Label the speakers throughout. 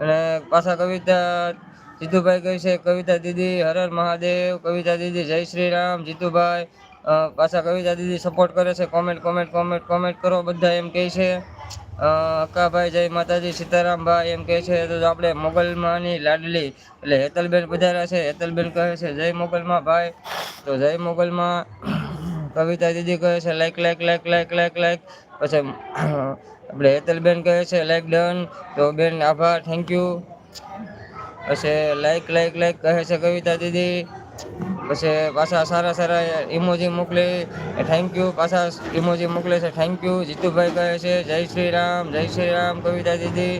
Speaker 1: અને પાછા કવિતા જીતુભાઈ કહે છે કવિતા દીદી હર હર મહાદેવ, કવિતા દીદી જય શ્રી રામ. જીતુભાઈ પાછા કવિતા દીદી સપોર્ટ કરે છે, કોમેન્ટ કોમેન્ટ કોમેન્ટ કોમેન્ટ કરો બધા એમ કહે છે. અક્કાભાઈ જય માતાજી, સીતારામભાઈ એમ કહે છે. તો આપણે મોગલમાંની લાડલી એટલે હેતલબેન પધાર્યા છે. હેતલબેન કહે છે જય મોગલમાં ભાઈ. તો જય મોગલમાં. કવિતા દીદી કહે છે like like like like like like. પછી આપણે હેતલબેન કહે છે લાઈક ડન. તો બેન આભાર, થેન્ક યુ. પછી લાઈક લાઈક લાઈક કહે છે કવિતા દીદી. પછી પાછા સારા સારા ઇમોજી મોકલે, થેન્ક યુ. પાછા ઇમોજી મોકલે છે, થેન્ક યુ. જીતુભાઈ કહે છે જય શ્રી રામ, જય શ્રી રામ કવિતા દીદી.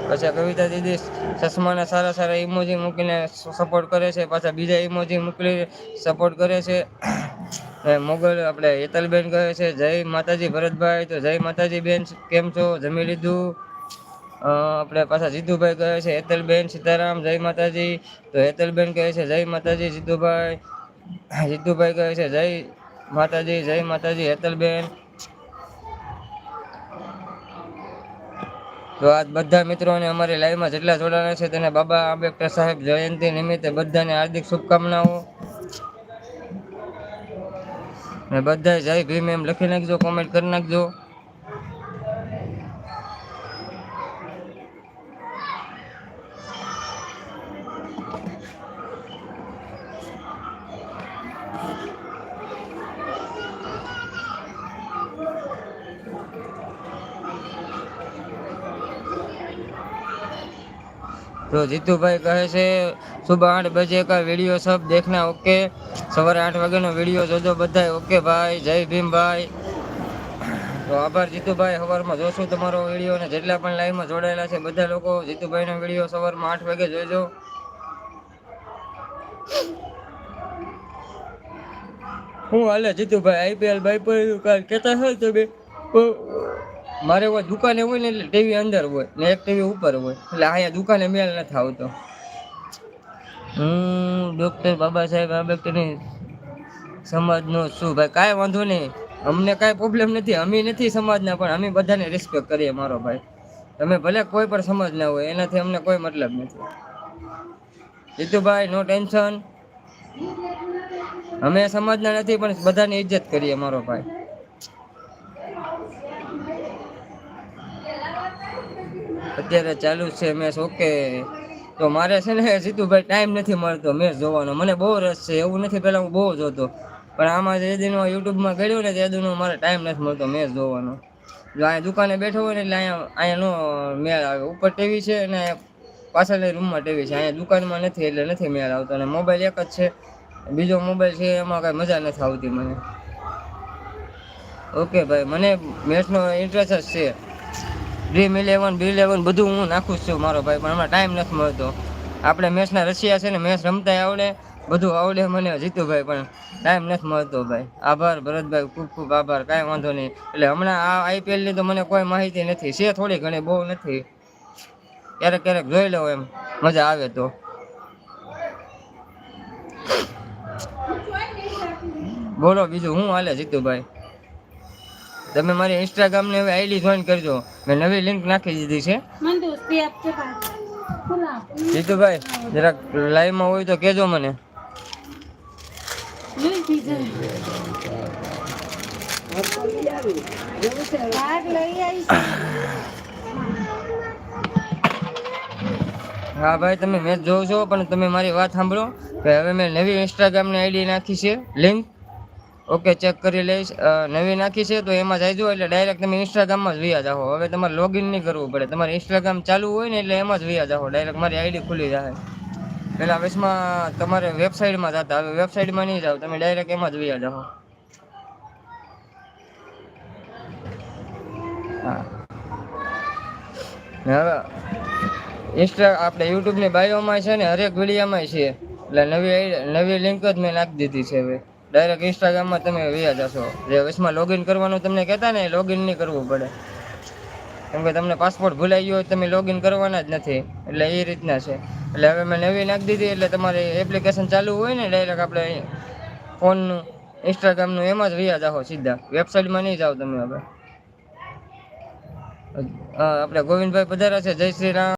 Speaker 1: પછી કવિતા દીદી ચશ્માના સારા સારા ઇમોજી મૂકીને સપોર્ટ કરે છે. પાછા બીજા ઇમોજી મોકલી સપોર્ટ કરે છે. મોગલ આપણે હેતલબેન કહે છે જય માતાજી ભરતભાઈ. તો જય માતાજી બેન, કેમ છો, જમી લીધું? આપણે પાછા જીતુભાઈ કહે છે હેતલબેન સીતારામ જય માતાજી. તો હેતલબેન કહે છે જય માતાજી. જીતુભાઈ કહે છે જય માતાજી, જય માતાજી હેતલબેન. તો આ બધા મિત્રોને અમારી લાઈવમાં જેટલા જોડાણા છે તેને બાબા આંબેડકર સાહેબ જયંતિ નિમિત્તે બધાને હાર્દિક શુભકામનાઓ. ને બધા જય ભીમ એમ લખી નાખજો, કોમેન્ટ કરી નાખજો. तो जीतूभाई कहे से सुबह 8 बजे का वीडियो सब देखना ओके. सवारे 8 वागे नो वीडियो जोजो बधाय ओके भाई. जय भीम भाई. तो आभार जीतूभाई, સવારમાં જોશું તમારો વિડીયો ને જેટલા પણ લાઈવમાં જોડાયેલા છે બધા લોકો જીતુભાઈનો વિડીયો સવારમાં 8 વાગે જોઈજો. હું હાલે જીતુભાઈ આઈપીએલ બાઈપીએલ કાલ કહેતા હોય તમે? મારે હોય દુકાને હોય ને એટલે ટીવી અંદર હોય ને એક ટીવી ઉપર હોય એટલે અહીંયા દુકાને મેળ નથી આવતો. ડૉક્ટર બાબા સાહેબ આંબેડકરની સમાજનો શું ભાઈ? કાંઈ વાંધો નહીં, અમને કાંઈ પ્રોબ્લેમ નથી. અમે નથી સમાજના, પણ અમે બધાને રિસ્પેક્ટ કરીએ મારો ભાઈ. તમે ભલે કોઈ પણ સમાજ ના હોય એનાથી અમને કોઈ મતલબ નથી. જીતુભાઈ નો ટેન્શન, અમે સમાજના નથી પણ બધાની ઇજ્જત કરીએ મારો ભાઈ. અત્યારે ચાલુ છે મેચ ઓકે. તો મારે છે ને જીતુભાઈ ટાઈમ નથી મળતો મેચ જોવાનો. મને બહુ રસ છે, એવું નથી પહેલાં હું બહુ જોતો, પણ આમાં જે દિનો યુટ્યુબમાં ગયો ને તે દિનો મારે ટાઈમ નથી મળતો મેચ જોવાનો. જો અહીંયા દુકાને બેઠો હોય ને એટલે અહીંયા નો મેળ આવે. ઉપર ટીવી છે અને પાછળની રૂમમાં ટીવી છે, અહીંયા દુકાનમાં નથી એટલે નથી મેળ આવતો. અને મોબાઈલ એક જ છે, બીજો મોબાઈલ છે એમાં કાંઈ મજા નથી આવતી મને. ઓકે ભાઈ, મને મેચનો ઇન્ટરેસ્ટ જ છે. Dream11 B11 બધું હું નાખું છું મારો ભાઈ, પણ હમણાં ટાઈમ નથી મળતો. આપણે મેચના રશિયા છે ને, મેચ રમતા આવડે, બધું આવડે મને જીતુભાઈ, પણ ટાઈમ નથી મળતો ભાઈ. આભાર ભરતભાઈ, ખૂબ ખૂબ આભાર, કાંઈ વાંધો નહીં. એટલે હમણાં આ આઈપીએલની તો મને કોઈ માહિતી નથી, છે થોડી ઘણી, બહુ નથી. ક્યારેક ક્યારેક જોઈ લો એમ મજા આવે તો. બોલો બીજું શું હાલે જીતુભાઈ? તમે મારી ઇન્સ્ટાગ્રામની હવે આઈડી જોઈન કરજો, મેં નવી લિંક નાખી દીધી છે. જીતુભાઈ જરાક લાઈવમાં હોય તો કહેજો મને. હા ભાઈ, તમે મેચ જોવો છો પણ તમે મારી વાત સાંભળો કે હવે મેં નવી ઇન્સ્ટાગ્રામની આઈડી નાખી છે, લિંક ઓકે ચેક કરી લઈશ. નવી નાખી છે તો એમાં જઈજો એટલે ડાયરેક્ટ તમે ઇન્સ્ટાગ્રામમાં જ વ્યા જાઓ. હવે તમારે લોગિન નહીં કરવું પડે, તમારે ઇન્સ્ટાગ્રામ ચાલુ હોય ને એટલે એમાં જ વ્યા જાઓ, ડાયરેક્ટ મારી આઈડી ખુલી જાય. પેલા વેસમાં તમારે વેબસાઇટમાં જતા, હવે વેબસાઇટમાં નહીં જાઓ, તમે ડાયરેક્ટ એમાં જ વ્યા જાઓ. હા હવે આપણે યુટ્યુબની બાયોમાં છે ને હરેક વિડીયોમાં છે, એટલે નવી લિંક જ મેં નાખી દીધી છે. હવે ડાયરેક્ટ ઇન્સ્ટાગ્રામમાં તમે વ્યા જશો. જે વચમાં લોગિન કરવાનું તમને કહેતા ને, લોગિન નહીં કરવું પડે, કેમ કે તમને પાસપોર્ટ ભૂલાઈ ગયો હોય તમે લોગિન કરવાના જ નથી, એટલે એ રીતના છે. એટલે હવે મેં નવી નાખી દીધી, એટલે તમારે એપ્લિકેશન ચાલુ હોય ને ડાયરેક્ટ આપણે ફોનનું ઇન્સ્ટાગ્રામનું એમાં જ વ્યા જાઓ સીધા, વેબસાઇટમાં નહીં જાઓ તમે. હવે આપણે ગોવિંદભાઈ પધાર્યા છે, જય શ્રી રામ.